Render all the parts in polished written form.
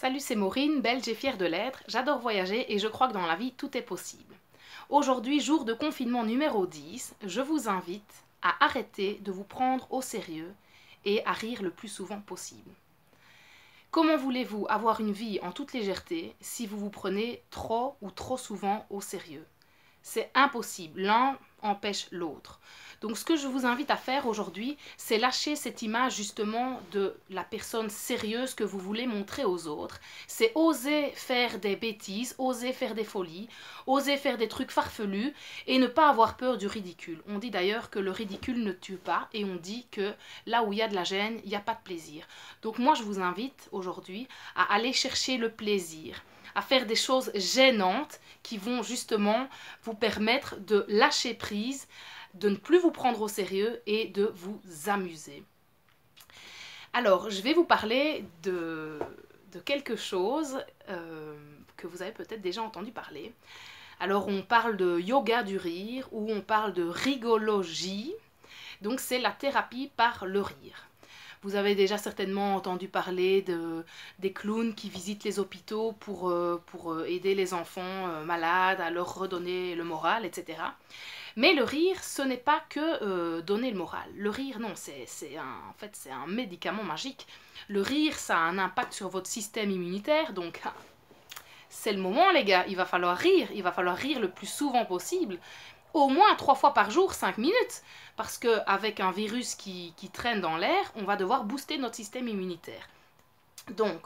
Salut, c'est Maureen, belge et fière de l'être. J'adore voyager et je crois que dans la vie, tout est possible. Aujourd'hui, jour de confinement numéro 10, je vous invite à arrêter de vous prendre au sérieux et à rire le plus souvent possible. Comment voulez-vous avoir une vie en toute légèreté si vous vous prenez trop ou trop souvent au sérieux? C'est impossible, l'un empêche l'autre. Donc ce que je vous invite à faire aujourd'hui, c'est lâcher cette image justement de la personne sérieuse que vous voulez montrer aux autres. C'est oser faire des bêtises, oser faire des folies, oser faire des trucs farfelus et ne pas avoir peur du ridicule. On dit d'ailleurs que le ridicule ne tue pas et on dit que là où il y a de la gêne, il n'y a pas de plaisir. Donc moi je vous invite aujourd'hui à aller chercher le plaisir, à faire des choses gênantes qui vont justement vous permettre de lâcher prise, de ne plus vous prendre au sérieux et de vous amuser. Alors, je vais vous parler de quelque chose que vous avez peut-être déjà entendu parler. Alors, on parle de yoga du rire ou on parle de rigologie. Donc, c'est la thérapie par le rire. Vous avez déjà certainement entendu parler des clowns qui visitent les hôpitaux pour aider les enfants malades, à leur redonner le moral, etc. Mais le rire, ce n'est pas que donner le moral. Le rire, non, en fait, c'est un médicament magique. Le rire, ça a un impact sur votre système immunitaire, donc c'est le moment, les gars, il va falloir rire le plus souvent possible. Au moins 3 fois par jour, 5 minutes. Parce qu'avec un virus qui traîne dans l'air, on va devoir booster notre système immunitaire. Donc,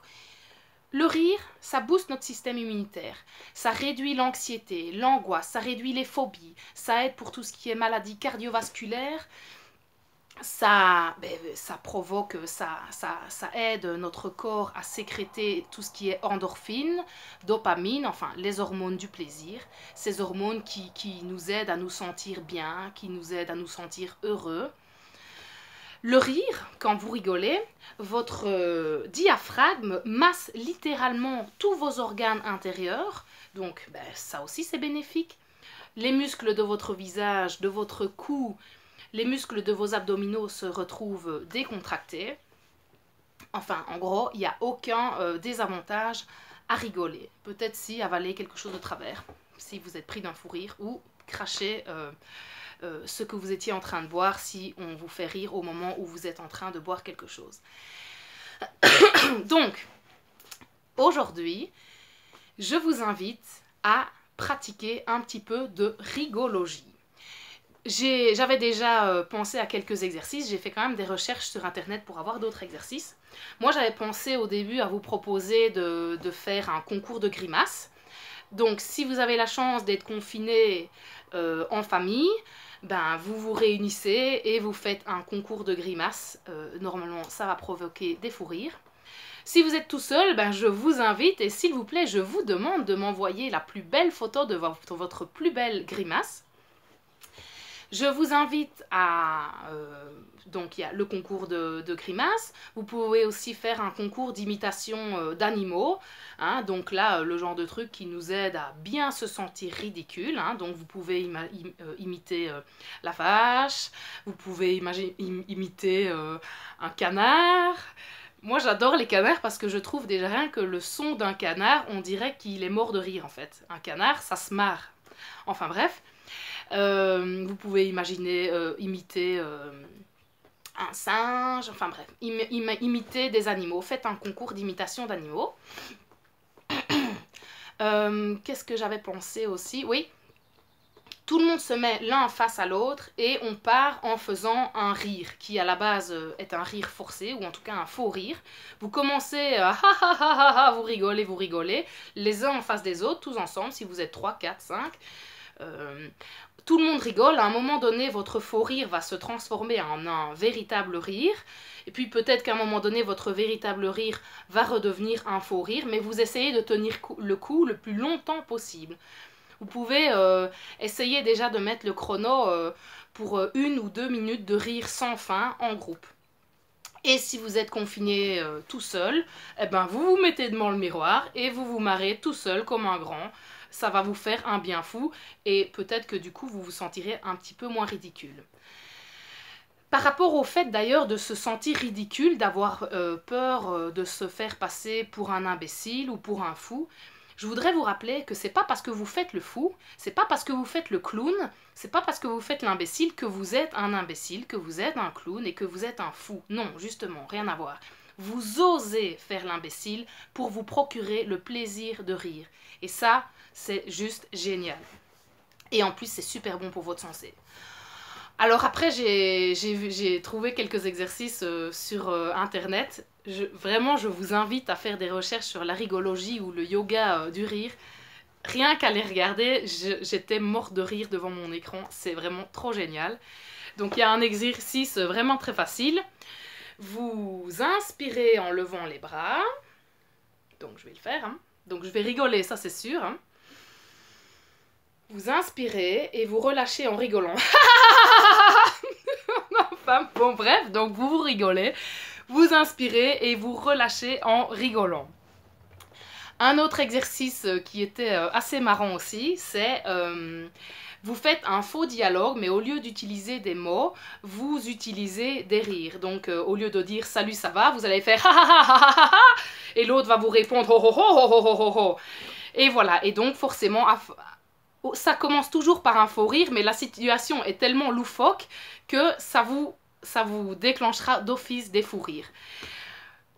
le rire, ça booste notre système immunitaire. Ça réduit l'anxiété, l'angoisse, ça réduit les phobies. Ça aide pour tout ce qui est maladie cardiovasculaire. Ça provoque, ça aide notre corps à sécréter tout ce qui est endorphine, dopamine, enfin les hormones du plaisir, ces hormones qui nous aident à nous sentir bien, qui nous aident à nous sentir heureux. Le rire, quand vous rigolez, votre diaphragme masse littéralement tous vos organes intérieurs, donc ça aussi c'est bénéfique. Les muscles de votre visage, de votre cou, les muscles de vos abdominaux se retrouvent décontractés. Enfin, en gros, il n'y a aucun désavantage à rigoler. Peut-être si avaler quelque chose de travers, si vous êtes pris d'un fou rire, ou cracher ce que vous étiez en train de boire si on vous fait rire au moment où vous êtes en train de boire quelque chose. Donc, aujourd'hui, je vous invite à pratiquer un petit peu de rigologie. J'avais déjà pensé à quelques exercices, j'ai fait quand même des recherches sur internet pour avoir d'autres exercices. Moi j'avais pensé au début à vous proposer de faire un concours de grimaces. Donc si vous avez la chance d'être confiné en famille, ben, vous vous réunissez et vous faites un concours de grimaces. Normalement ça va provoquer des fous rires. Si vous êtes tout seul, ben, je vous invite et s'il vous plaît je vous demande de m'envoyer la plus belle photo de votre plus belle grimace. Je vous invite à... donc il y a le concours de grimaces. Vous pouvez aussi faire un concours d'imitation d'animaux. Hein, donc là, le genre de truc qui nous aide à bien se sentir ridicule. Hein, donc vous pouvez imiter la vache. Vous pouvez imiter un canard. Moi j'adore les canards parce que je trouve déjà rien que le son d'un canard, on dirait qu'il est mort de rire en fait. Un canard, ça se marre. Enfin bref. Vous pouvez imiter un singe, enfin bref, imiter des animaux. Faites un concours d'imitation d'animaux. Qu'est-ce que j'avais pensé aussi? Oui, tout le monde se met l'un face à l'autre et on part en faisant un rire qui à la base est un rire forcé ou en tout cas un faux rire. Vous commencez à vous rigolez, les uns en face des autres, tous ensemble, si vous êtes 3, 4, 5. Tout le monde rigole, à un moment donné, votre faux rire va se transformer en un véritable rire, et puis peut-être qu'à un moment donné, votre véritable rire va redevenir un faux rire, mais vous essayez de tenir le coup le plus longtemps possible. Vous pouvez essayer déjà de mettre le chrono pour 1 ou 2 minutes de rire sans fin en groupe. Et si vous êtes confiné tout seul, eh ben vous vous mettez devant le miroir et vous vous marrez tout seul comme un grand. Ça va vous faire un bien fou et peut-être que du coup vous vous sentirez un petit peu moins ridicule. Par rapport au fait d'ailleurs de se sentir ridicule, d'avoir peur de se faire passer pour un imbécile ou pour un fou, je voudrais vous rappeler que c'est pas parce que vous faites le fou, c'est pas parce que vous faites le clown, c'est pas parce que vous faites l'imbécile que vous êtes un imbécile, que vous êtes un clown et que vous êtes un fou. Non, justement, rien à voir. Vous osez faire l'imbécile pour vous procurer le plaisir de rire. Et ça, c'est juste génial. Et en plus, c'est super bon pour votre santé. Alors après, j'ai trouvé quelques exercices sur Internet. Vraiment, je vous invite à faire des recherches sur la rigologie ou le yoga du rire. Rien qu'à les regarder, j'étais morte de rire devant mon écran. C'est vraiment trop génial. Donc il y a un exercice vraiment très facile. Vous inspirez en levant les bras. Donc je vais le faire. Hein. Donc je vais rigoler, ça c'est sûr. Hein. Vous inspirez et vous relâchez en rigolant. Enfin, bon bref, donc vous rigolez, vous inspirez et vous relâchez en rigolant. Un autre exercice qui était assez marrant aussi, c'est vous faites un faux dialogue, mais au lieu d'utiliser des mots, vous utilisez des rires. Donc au lieu de dire salut ça va, vous allez faire ha ha ha ha ha ha, et l'autre va vous répondre ho ho ho ho ho ho ho. Et voilà, et donc forcément ça commence toujours par un faux rire, mais la situation est tellement loufoque que ça vous déclenchera d'office des fous rires.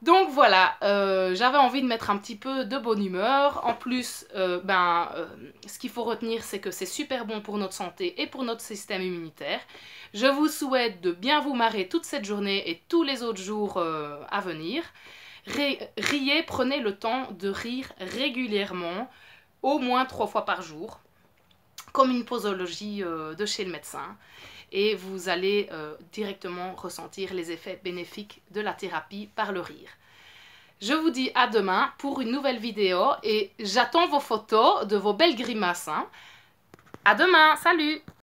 Donc voilà, j'avais envie de mettre un petit peu de bonne humeur. En plus, ce qu'il faut retenir, c'est que c'est super bon pour notre santé et pour notre système immunitaire. Je vous souhaite de bien vous marrer toute cette journée et tous les autres jours à venir. Riez, prenez le temps de rire régulièrement, au moins 3 fois par jour, comme une posologie de chez le médecin. Et vous allez directement ressentir les effets bénéfiques de la thérapie par le rire. Je vous dis à demain pour une nouvelle vidéo et j'attends vos photos de vos belles grimaces. Hein. À demain, salut!